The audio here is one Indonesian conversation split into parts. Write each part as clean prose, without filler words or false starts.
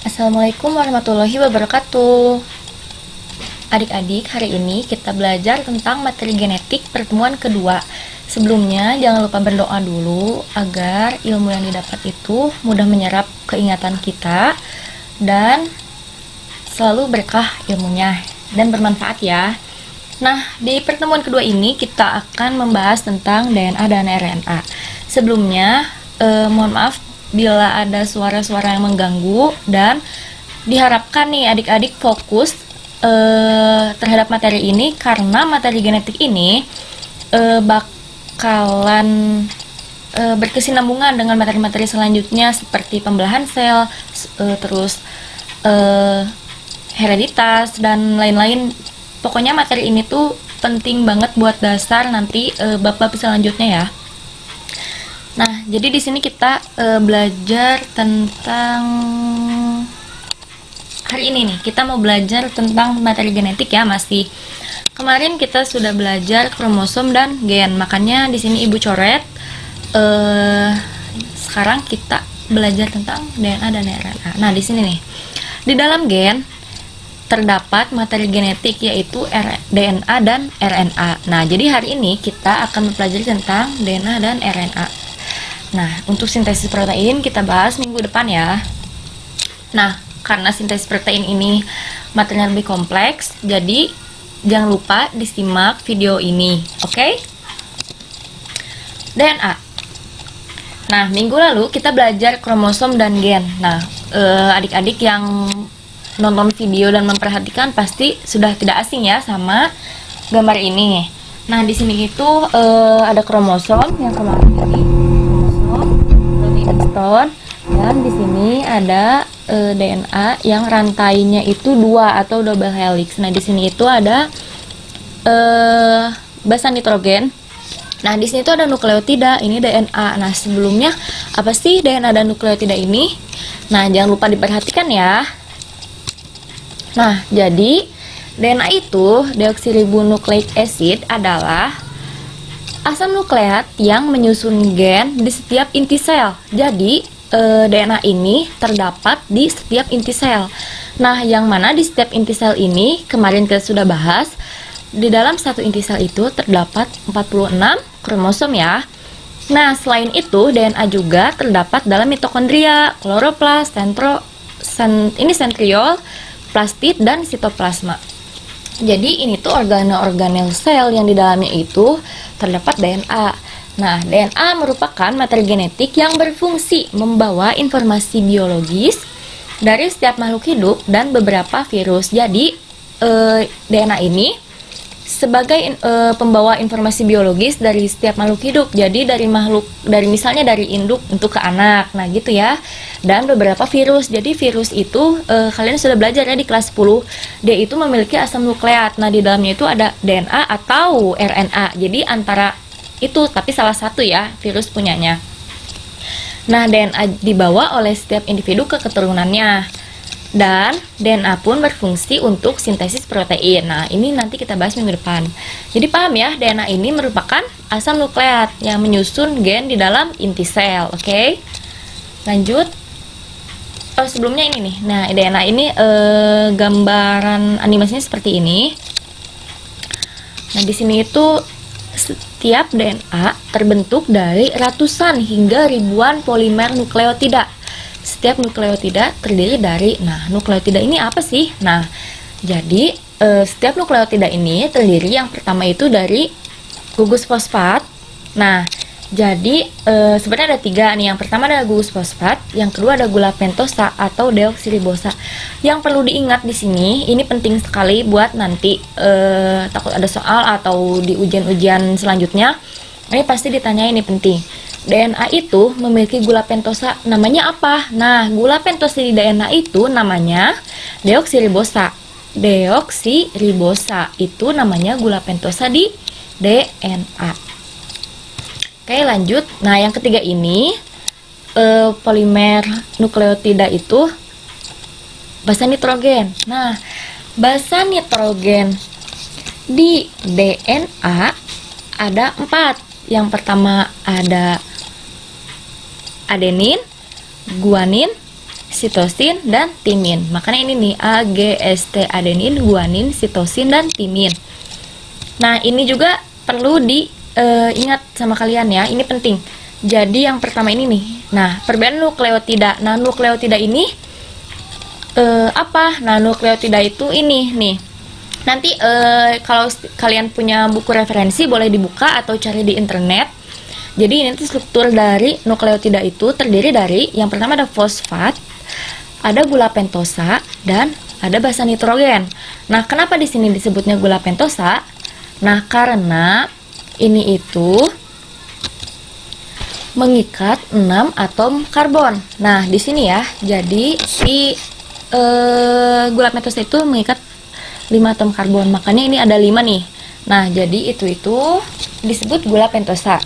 Assalamualaikum warahmatullahi wabarakatuh. Adik-adik, hari ini kita belajar tentang materi genetik pertemuan kedua. Sebelumnya, jangan lupa berdoa dulu agar ilmu yang didapat itu mudah menyerap keingatan kita dan selalu berkah ilmunya dan bermanfaat ya. Nah, di pertemuan kedua ini kita akan membahas tentang DNA dan RNA. Sebelumnya, mohon maaf bila ada suara-suara yang mengganggu, dan diharapkan nih adik-adik fokus terhadap materi ini, karena materi genetik ini bakalan berkesinambungan dengan materi-materi selanjutnya seperti pembelahan sel, terus hereditas dan lain-lain. Pokoknya materi ini tuh penting banget buat dasar nanti bab-bab selanjutnya ya. Nah, jadi di sini kita belajar tentang hari ini nih, kita mau belajar tentang materi genetik ya. Masih kemarin kita sudah belajar kromosom dan gen, makanya di sini ibu coret. Sekarang kita belajar tentang DNA dan RNA. Nah, di sini nih, di dalam gen terdapat materi genetik yaitu DNA dan RNA. Nah, jadi hari ini kita akan mempelajari tentang DNA dan RNA. Nah, untuk sintesis protein kita bahas minggu depan ya. Nah, karena sintesis protein ini materinya lebih kompleks, jadi jangan lupa disimak video ini, oke? DNA. Nah, minggu lalu kita belajar kromosom dan gen. Nah, adik-adik yang nonton video dan memperhatikan pasti sudah tidak asing ya sama gambar ini. Nah, di sini itu ada kromosom yang kemarin ini, kromosom Rolling Stone, dan di sini ada DNA yang rantainya itu 2 atau double helix. Nah, di sini itu ada basa nitrogen. Nah, di sini itu ada nukleotida, ini DNA. Nah, sebelumnya apa sih DNA dan nukleotida ini? Nah, jangan lupa diperhatikan ya. Nah, jadi DNA itu, deoksiribonukleik acid, adalah asam nukleat yang menyusun gen di setiap inti sel. Jadi, DNA ini terdapat di setiap inti sel. Nah, yang mana di setiap inti sel ini, kemarin kita sudah bahas, di dalam satu inti sel itu terdapat 46 kromosom ya. Nah, selain itu, DNA juga terdapat dalam mitokondria, kloroplas, sentriol, plastid, dan sitoplasma. Jadi ini tuh organel-organel sel yang di dalamnya itu terdapat DNA. Nah, DNA merupakan materi genetik yang berfungsi membawa informasi biologis dari setiap makhluk hidup dan beberapa virus. Jadi DNA ini sebagai pembawa informasi biologis dari setiap makhluk hidup. Jadi misalnya dari induk untuk ke anak, nah gitu ya. Dan beberapa virus. Jadi virus itu kalian sudah belajar ya di kelas 10. Dia itu memiliki asam nukleat. Nah, di dalamnya itu ada DNA atau RNA. Jadi antara itu, tapi salah satu ya virus punyanya. Nah, DNA dibawa oleh setiap individu ke keturunannya. Dan DNA pun berfungsi untuk sintesis protein. Nah, ini nanti kita bahas minggu depan. Jadi paham ya, DNA ini merupakan asam nukleat yang menyusun gen di dalam inti sel. Oke? Lanjut. Sebelumnya ini nih. Nah, DNA ini gambaran animasinya seperti ini. Nah, di sini itu setiap DNA terbentuk dari ratusan hingga ribuan polimer nukleotida. Setiap nukleotida terdiri dari, nukleotida ini apa sih? Nah, jadi setiap nukleotida ini terdiri yang pertama itu dari gugus fosfat. Nah, jadi sebenarnya ada 3 nih. Yang pertama ada gugus fosfat, yang kedua ada gula pentosa atau deoksiribosa. Yang perlu diingat di sini, ini penting sekali buat nanti takut ada soal atau di ujian-ujian selanjutnya. Ini pasti ditanya, ini penting. DNA itu memiliki gula pentosa, namanya apa? Nah, gula pentosa di DNA itu namanya deoksiribosa. Deoksiribosa itu namanya gula pentosa di DNA. Oke, lanjut. Nah, yang ketiga ini polimer nukleotida itu basa nitrogen. Nah, basa nitrogen di DNA ada 4. Yang pertama ada adenin, guanin, sitosin, dan timin. Makanya ini nih AGST, adenin, guanin, sitosin, dan timin. Nah, ini juga perlu diingat sama kalian ya, ini penting. Jadi yang pertama ini nih, nah perbedaan nukleotida. Nah, nukleotida ini apa? Nah, nukleotida itu ini nih. Nanti kalau kalian punya buku referensi boleh dibuka atau cari di internet. Jadi ini tuh struktur dari nukleotida itu terdiri dari yang pertama ada fosfat, ada gula pentosa, dan ada basa nitrogen. Nah, kenapa di sini disebutnya gula pentosa? Nah, karena ini itu mengikat 6 atom karbon. Nah, di sini ya, jadi si gula pentosa itu mengikat 5 atom karbon. Makanya ini ada 5 nih. Nah, jadi itu disebut gula pentosa.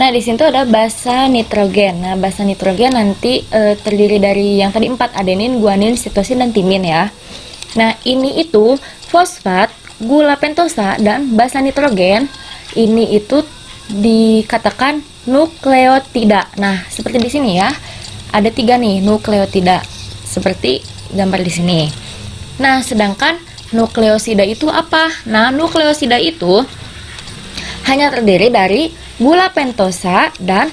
Nah, di sini tuh ada basa nitrogen. Nah, basa nitrogen nanti terdiri dari yang tadi 4, adenin, guanin, sitosin, dan timin ya. Nah, ini itu fosfat, gula pentosa, dan basa nitrogen. Ini itu dikatakan nukleotida. Nah, seperti di sini ya, ada 3 nih nukleotida, seperti gambar di sini. Nah, sedangkan nukleosida itu apa? Nah, nukleosida itu hanya terdiri dari gula pentosa dan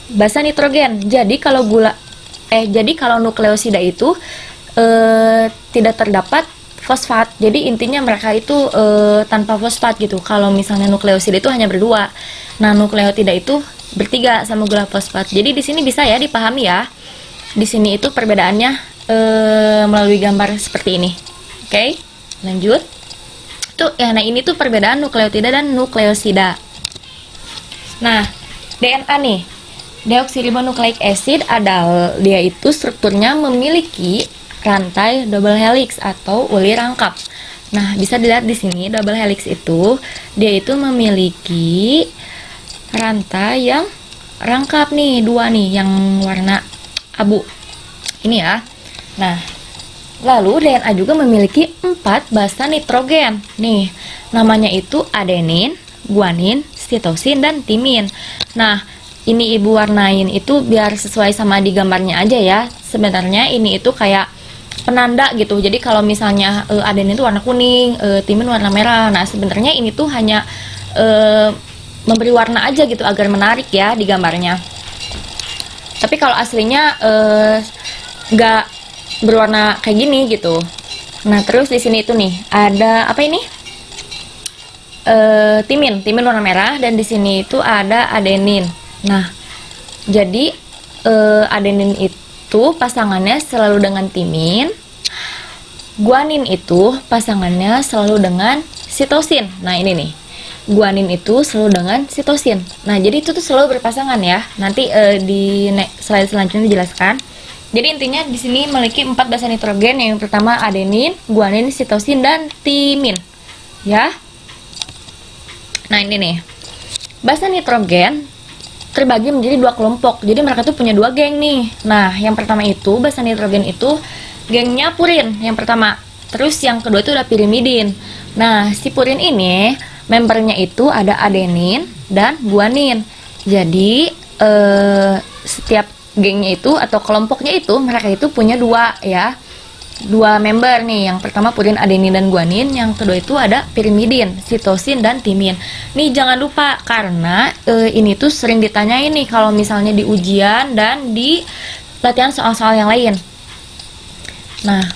basa nitrogen. Jadi kalau nukleosida itu tidak terdapat fosfat. Jadi intinya mereka itu tanpa fosfat gitu. Kalau misalnya nukleosida itu hanya berdua. Nah, nukleotida itu bertiga sama gula fosfat. Jadi di sini bisa ya dipahami ya. Di sini itu perbedaannya melalui gambar seperti ini. Oke, lanjut. Tuh ya, nah ini tuh perbedaan nukleotida dan nukleosida. Nah, DNA nih. Deoksiribonukleik acid adalah dia itu strukturnya memiliki rantai double helix atau uli rangkap. Nah, bisa dilihat di sini double helix itu dia itu memiliki rantai yang rangkap nih, 2 nih yang warna abu. Ini ya. Nah, lalu DNA juga memiliki 4 basa nitrogen. Nih, namanya itu adenin, guanin, sitosin, dan timin. Nah, ini ibu warnain itu biar sesuai sama di gambarnya aja ya. Sebenarnya ini itu kayak penanda gitu. Jadi kalau misalnya adenin itu warna kuning, timin warna merah. Nah, sebenarnya ini tuh hanya memberi warna aja gitu agar menarik ya di gambarnya. Tapi kalau aslinya nggak berwarna kayak gini gitu. Nah, terus di sini itu nih ada apa ini? Timin warna merah, dan di sini itu ada adenin. Nah, jadi adenin itu pasangannya selalu dengan timin, guanin itu pasangannya selalu dengan sitosin. Nah, ini nih, guanin itu selalu dengan sitosin. Nah, jadi itu tuh selalu berpasangan ya. Nanti di slide selanjutnya dijelaskan. Jadi intinya di sini memiliki 4 basa nitrogen. Yang pertama adenin, guanin, sitosin, dan timin. Ya. Nah, ini nih. Basa nitrogen terbagi menjadi 2 kelompok. Jadi mereka tuh punya 2 geng nih. Nah, yang pertama itu basa nitrogen itu gengnya purin yang pertama. Terus yang kedua itu ada pirimidin. Nah, si purin ini membernya itu ada adenin dan guanin. Jadi setiap gengnya itu atau kelompoknya itu mereka itu punya 2 ya. 2 member nih, yang pertama purin, adenin, dan guanin, yang kedua itu ada pirimidin, sitosin, dan timin. Nih jangan lupa karena ini tuh sering ditanyain nih kalau misalnya di ujian dan di latihan soal-soal yang lain. Nah,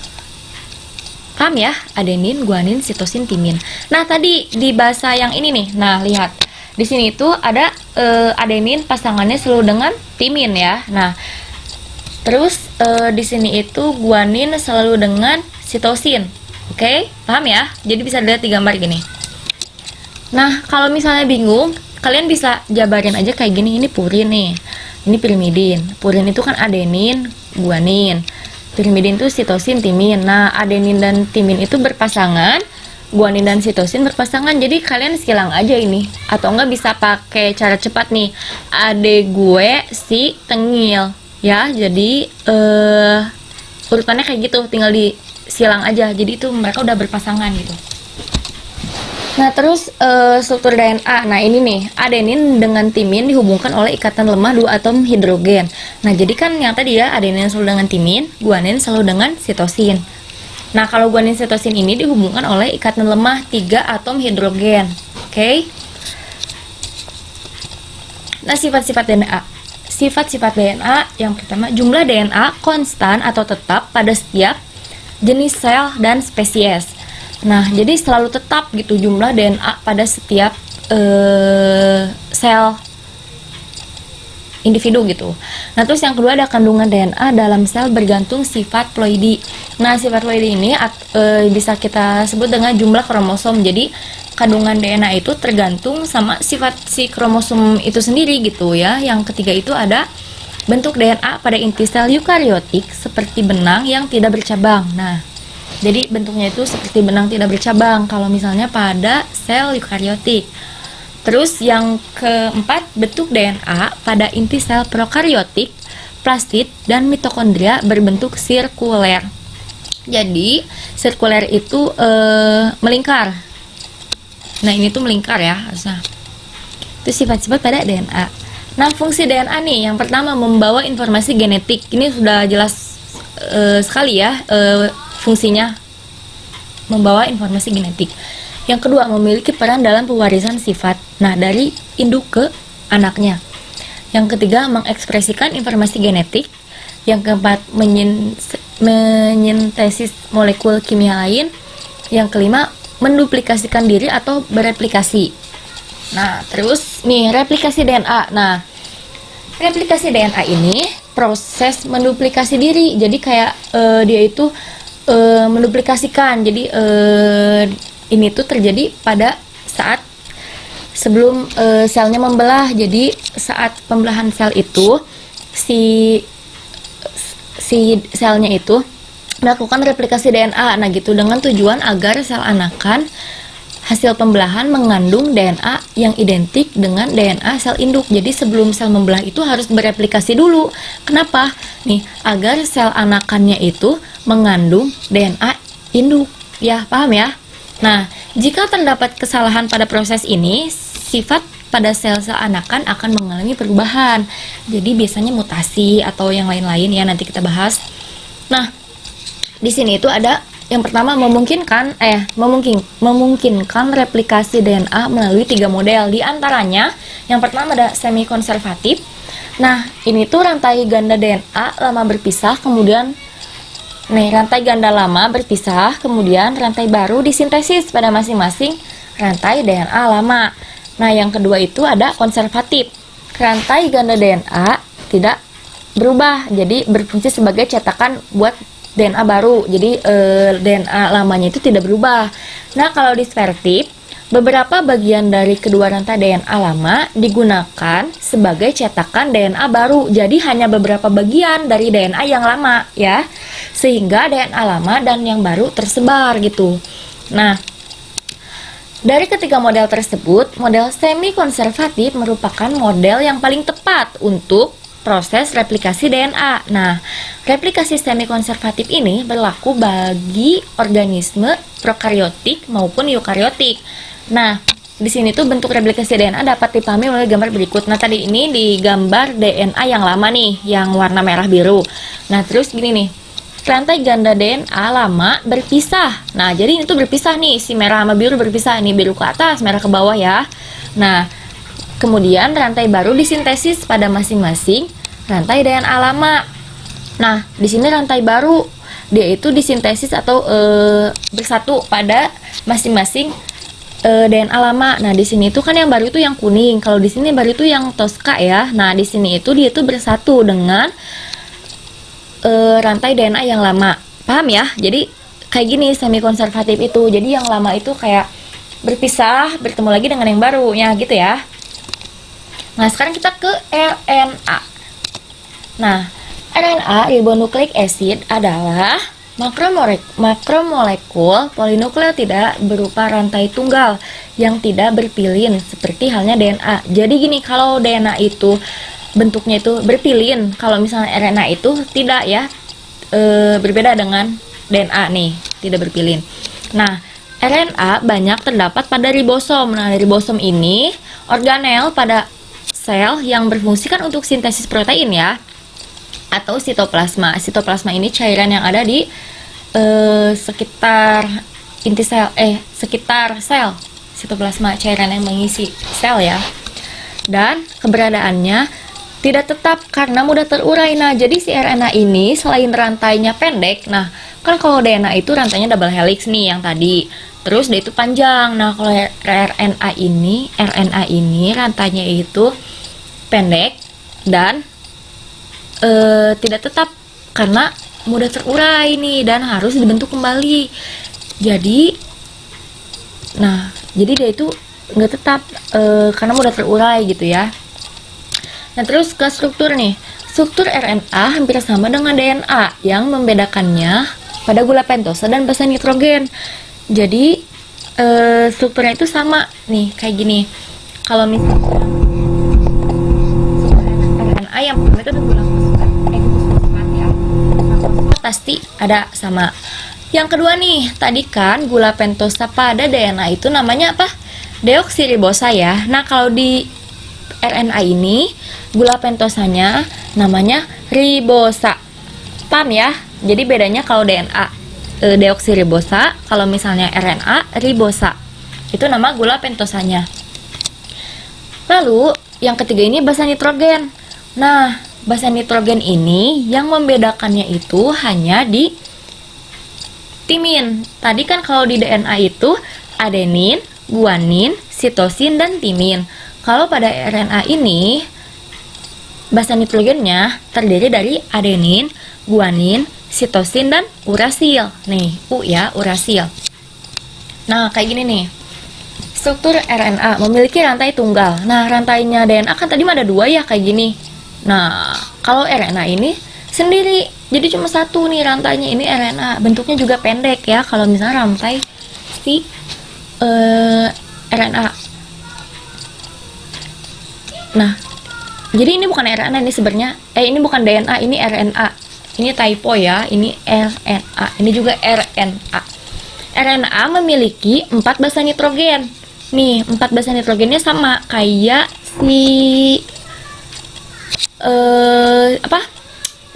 paham ya? Adenin, guanin, sitosin, timin. Nah, tadi di bahasa yang ini nih. Nah, lihat. Di sini itu ada adenin pasangannya selalu dengan timin ya. Nah, terus di sini itu guanin selalu dengan sitosin. Oke, paham ya? Jadi bisa dilihat di gambar gini. Nah, kalau misalnya bingung, kalian bisa jabarin aja kayak gini. Ini purin nih. Ini pirimidin. Purin itu kan adenin, guanin. Pirimidin itu sitosin, timin. Nah, adenin dan timin itu berpasangan. Guanin dan sitosin berpasangan. Jadi kalian silang aja ini. Atau enggak bisa pakai cara cepat nih. Ade gue si tengil. Ya, jadi urutannya kayak gitu, tinggal disilang aja. Jadi itu mereka udah berpasangan gitu. Nah, terus struktur DNA. Nah, ini nih, adenin dengan timin dihubungkan oleh ikatan lemah 2 atom hidrogen. Nah, jadi kan yang tadi ya, adenin selalu dengan timin, guanin selalu dengan sitosin. Nah, kalau guanin sitosin ini dihubungkan oleh ikatan lemah 3 atom hidrogen. Oke. Nah, sifat-sifat DNA. Sifat-sifat DNA yang pertama, jumlah DNA konstan atau tetap pada setiap jenis sel dan spesies. Nah, jadi selalu tetap gitu jumlah DNA pada setiap sel individu gitu. Nah, terus yang kedua ada kandungan DNA dalam sel bergantung sifat ploidi. Nah, sifat ploidi ini bisa kita sebut dengan jumlah kromosom. Jadi, kandungan DNA itu tergantung sama sifat si kromosom itu sendiri gitu ya. Yang ketiga itu ada bentuk DNA pada inti sel eukariotik seperti benang yang tidak bercabang. Nah, jadi bentuknya itu seperti benang tidak bercabang kalau misalnya pada sel eukariotik. Terus yang keempat, bentuk DNA pada inti sel prokariotik, plastid, dan mitokondria berbentuk sirkuler. Jadi sirkuler itu melingkar. Nah, ini tuh melingkar ya. Itu sifat-sifat pada DNA. Nah, fungsi DNA nih, yang pertama membawa informasi genetik. Ini sudah jelas sekali ya fungsinya, membawa informasi genetik. Yang kedua, memiliki peran dalam pewarisan sifat. Nah, dari induk ke anaknya. Yang ketiga, mengekspresikan informasi genetik. Yang keempat, menyintesis molekul kimia lain. Yang kelima, menduplikasikan diri atau bereplikasi. Nah, terus nih replikasi DNA. Nah, replikasi DNA ini proses menduplikasi diri. Jadi kayak dia itu menduplikasikan. Jadi ini tuh terjadi pada saat sebelum selnya membelah. Jadi saat pembelahan sel itu si selnya itu melakukan replikasi DNA. Nah, gitu dengan tujuan agar sel anakan hasil pembelahan mengandung DNA yang identik dengan DNA sel induk. Jadi sebelum sel membelah itu harus bereplikasi dulu. Kenapa? Nih, agar sel anakannya itu mengandung DNA induk. Ya, paham ya? Nah, jika terdapat kesalahan pada proses ini, sifat pada sel-sel anakan akan mengalami perubahan. Jadi biasanya mutasi atau yang lain-lain ya, nanti kita bahas. Nah, di sini itu ada yang pertama memungkinkan replikasi DNA melalui 3 model. Di antaranya yang pertama ada semi konservatif. Nah, ini tuh rantai ganda DNA lama berpisah, kemudian rantai ganda lama berpisah, kemudian rantai baru disintesis pada masing-masing rantai DNA lama. Nah, yang kedua itu ada konservatif. Rantai ganda DNA tidak berubah, jadi berfungsi sebagai cetakan buat DNA baru. Jadi DNA lamanya itu tidak berubah. Nah, kalau dispertif, beberapa bagian dari kedua rantai DNA lama digunakan sebagai cetakan DNA baru. Jadi hanya beberapa bagian dari DNA yang lama ya. Sehingga DNA lama dan yang baru tersebar gitu. Nah, dari ketiga model tersebut, model semi konservatif merupakan model yang paling tepat untuk proses replikasi DNA. Nah, replikasi semi konservatif ini berlaku bagi organisme prokariotik maupun eukariotik. Nah, di sini tuh bentuk replikasi DNA dapat dipahami melalui gambar berikut. Nah, tadi ini di gambar DNA yang lama nih, yang warna merah biru. Nah, terus gini nih, rantai ganda DNA lama berpisah. Nah, jadi ini tuh berpisah nih, si merah sama biru berpisah. Ini biru ke atas, merah ke bawah ya. Nah, kemudian rantai baru disintesis pada masing-masing rantai DNA lama. Nah, di sini rantai baru dia itu disintesis atau bersatu pada masing-masing DNA lama. Nah, di sini itu kan yang baru itu yang kuning. Kalau di sini baru itu yang toska ya. Nah, di sini itu dia itu bersatu dengan rantai DNA yang lama. Paham ya? Jadi kayak gini semi konservatif itu. Jadi yang lama itu kayak berpisah, bertemu lagi dengan yang baru ya gitu ya. Nah, sekarang kita ke RNA. Nah, RNA ribonucleic acid adalah makromolekul polinukleotida berupa rantai tunggal yang tidak berpilin seperti halnya DNA. Jadi gini, kalau DNA itu bentuknya itu berpilin, kalau misalnya RNA itu tidak ya, berbeda dengan DNA nih, tidak berpilin. Nah, RNA banyak terdapat pada ribosom. Nah, ribosom ini organel pada sel yang berfungsi kan untuk sintesis protein ya, atau sitoplasma. Sitoplasma ini cairan yang ada di sekitar inti sel, sekitar sel. Sitoplasma cairan yang mengisi sel ya. Dan keberadaannya tidak tetap karena mudah terurai. Nah, jadi si RNA ini selain rantainya pendek, nah kan kalau DNA itu rantainya double helix nih yang tadi. Terus dia itu panjang. Nah, kalau RNA ini rantainya itu pendek dan tidak tetap karena mudah terurai nih dan harus dibentuk kembali. Jadi dia itu nggak tetap karena mudah terurai gitu ya. Nah, terus ke struktur nih. Struktur RNA hampir sama dengan DNA, yang membedakannya pada gula pentosa dan basa nitrogen. Jadi strukturnya itu sama nih, kayak gini. Kalau misalnya RNA yang pertama itu ada gula fosfat ya. Nah, fosfat pasti ada sama. Yang kedua nih, tadi kan gula pentosa pada DNA itu namanya apa? Deoksiribosa ya. Nah, kalau di RNA ini gula pentosanya namanya ribosa. Paham ya? Jadi bedanya kalau DNA deoksiribosa, kalau misalnya RNA ribosa. Itu nama gula pentosanya. Lalu yang ketiga ini basa nitrogen. Nah, basa nitrogen ini yang membedakannya itu hanya di timin. Tadi kan kalau di DNA itu adenin, guanin, sitosin, dan timin. Kalau pada RNA ini basa nitrogennya terdiri dari adenin, guanin, sitosin, dan urasil. Nih, U ya, urasil. Nah, kayak gini nih. Struktur RNA memiliki rantai tunggal. Nah, rantainya DNA kan tadi ada 2 ya, kayak gini. Nah, kalau RNA ini sendiri, jadi cuma satu nih rantainya, ini RNA. Bentuknya juga pendek ya, kalau misalnya rantai si RNA. Nah, jadi ini bukan RNA, ini sebenarnya ini bukan DNA, ini RNA. Ini typo ya, ini RNA. Ini juga RNA. RNA memiliki 4 basa nitrogen. Nih, 4 basa nitrogennya sama kayak si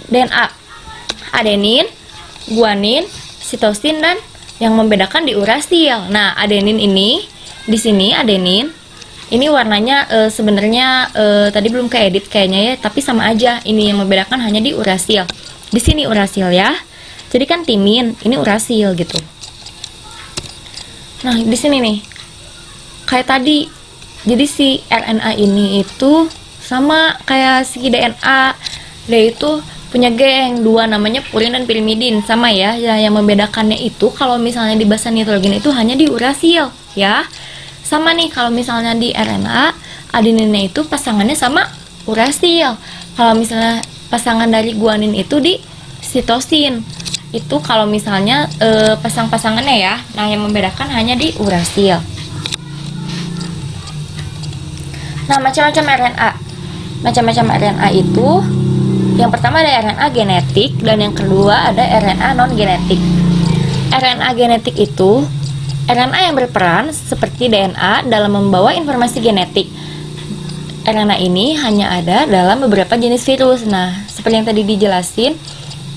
DNA. Adenin, guanin, sitosin, dan yang membedakan di urasil. Nah, adenin ini di sini adenin ini warnanya sebenarnya tadi belum keedit kayaknya ya, tapi sama aja. Ini yang membedakan hanya di urasil. Di sini urasil ya. Jadi kan timin, ini urasil gitu. Nah, di sini nih. Kayak tadi. Jadi si RNA ini itu sama kayak si DNA. Dia itu punya geng 2 namanya purin dan pirimidin, sama ya. Yang membedakannya itu kalau misalnya di basa nitrogen itu hanya di urasil ya. Sama nih kalau misalnya di RNA, adeninnya itu pasangannya sama urasil. Kalau misalnya pasangan dari guanin itu di sitosin. Itu kalau misalnya pasang-pasangannya ya. Nah, yang membedakan hanya di urasil. Nah, macam-macam RNA. Macam-macam RNA itu yang pertama ada RNA genetik dan yang kedua ada RNA non genetik. RNA genetik itu RNA yang berperan seperti DNA dalam membawa informasi genetik. RNA ini hanya ada dalam beberapa jenis virus. Nah, seperti yang tadi dijelasin,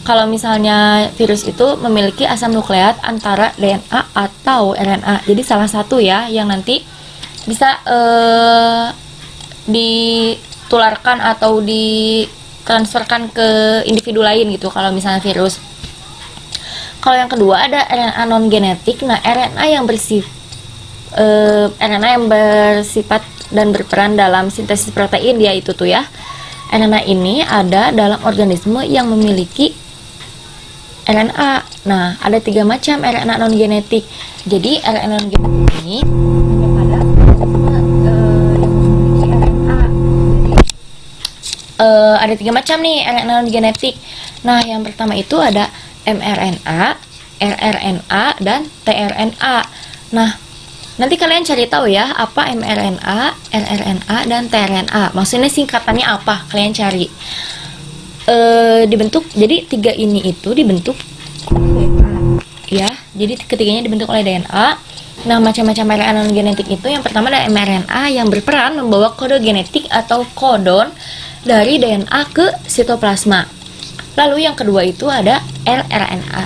kalau misalnya virus itu memiliki asam nukleat antara DNA atau RNA. Jadi salah satu ya yang nanti bisa ditularkan atau ditransferkan ke individu lain gitu kalau misalnya virus. Kalau yang kedua ada RNA non genetik. Nah, RNA yang bersifat dan berperan dalam sintesis protein dia itu tuh ya. RNA ini ada dalam organisme yang memiliki RNA. Nah, ada 3 macam RNA non genetik. Jadi RNA non genetik ini hanya pada organisme yang memiliki RNA. Jadi ada 3 macam nih RNA non genetik. Nah, yang pertama itu ada mRNA, rRNA, dan tRNA. Nah, nanti kalian cari tahu ya apa mRNA, rRNA, dan tRNA. Maksudnya singkatannya apa? Kalian cari. Dibentuk, jadi 3 ini itu dibentuk oleh DNA ya. Jadi ketiganya dibentuk oleh DNA. Nah, macam-macam RNA genetik itu yang pertama ada mRNA yang berperan membawa kode genetik atau kodon dari DNA ke sitoplasma. Lalu yang kedua itu ada rRNA.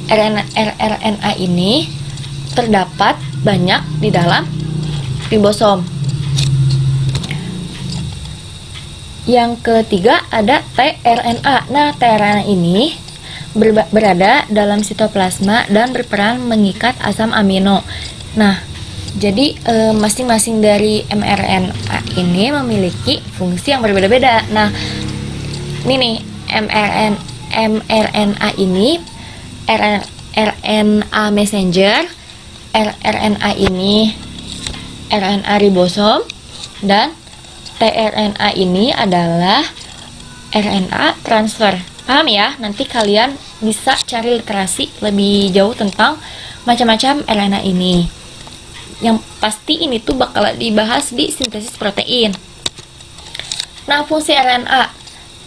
rRNA ini terdapat banyak di dalam ribosom. Yang ketiga ada tRNA. Nah, tRNA ini berada dalam sitoplasma dan berperan mengikat asam amino. Nah, jadi masing-masing dari mRNA ini memiliki fungsi yang berbeda-beda. Nah, ini nih mRNA ini RNA messenger, rRNA ini RNA ribosom, dan tRNA ini adalah RNA transfer. Paham ya? Nanti kalian bisa cari literasi lebih jauh tentang macam-macam RNA ini. Yang pasti ini tuh bakal dibahas di sintesis protein. Nah, fungsi RNA.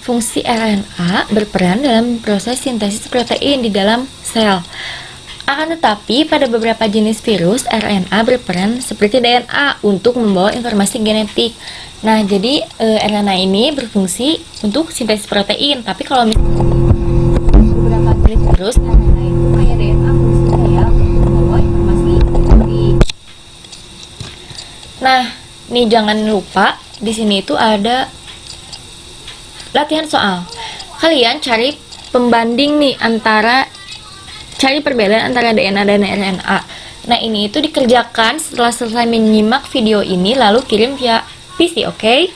Fungsi RNA berperan dalam proses sintesis protein di dalam sel. Akan tetapi, pada beberapa jenis virus, RNA berperan seperti DNA untuk membawa informasi genetik. Nah, jadi RNA ini berfungsi untuk sintesis protein. Tapi kalau misalnya beberapa jenis virus, RNA itu kayak DNA fungsinya ya untuk membawa informasi genetik. Nah, nih jangan lupa di sini itu ada latihan soal. Kalian cari pembanding nih cari perbedaan antara DNA dan RNA. Nah, ini itu dikerjakan setelah selesai menyimak video ini lalu kirim via PC, oke?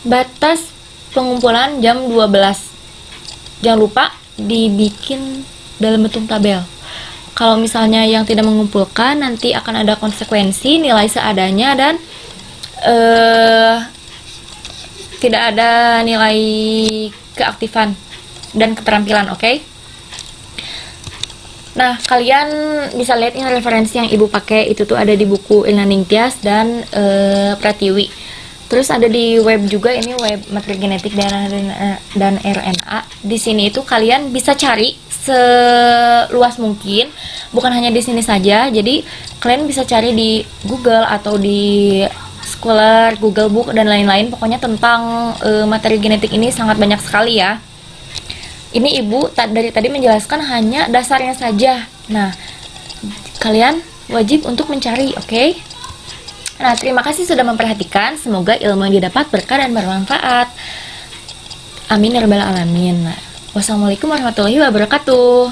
Batas pengumpulan jam 12. Jangan lupa dibikin dalam bentuk tabel. Kalau misalnya yang tidak mengumpulkan, nanti akan ada konsekuensi nilai seadanya dan tidak ada nilai keaktifan dan keterampilan, oke? Nah, kalian bisa lihat ini referensi yang ibu pakai itu tuh ada di buku Ilna Ningtyas dan Pratiwi. Terus ada di web juga, ini web materi genetik dan RNA. Di sini itu kalian bisa cari seluas mungkin, bukan hanya di sini saja. Jadi kalian bisa cari di Google atau di Scholar, Google Book dan lain-lain. Pokoknya tentang materi genetik ini sangat banyak sekali ya. Ini ibu dari tadi menjelaskan hanya dasarnya saja. Nah, kalian wajib untuk mencari, oke? Nah, terima kasih sudah memperhatikan. Semoga ilmu yang didapat berkah dan bermanfaat. Amin ya rabbal alamin. Wassalamualaikum warahmatullahi wabarakatuh.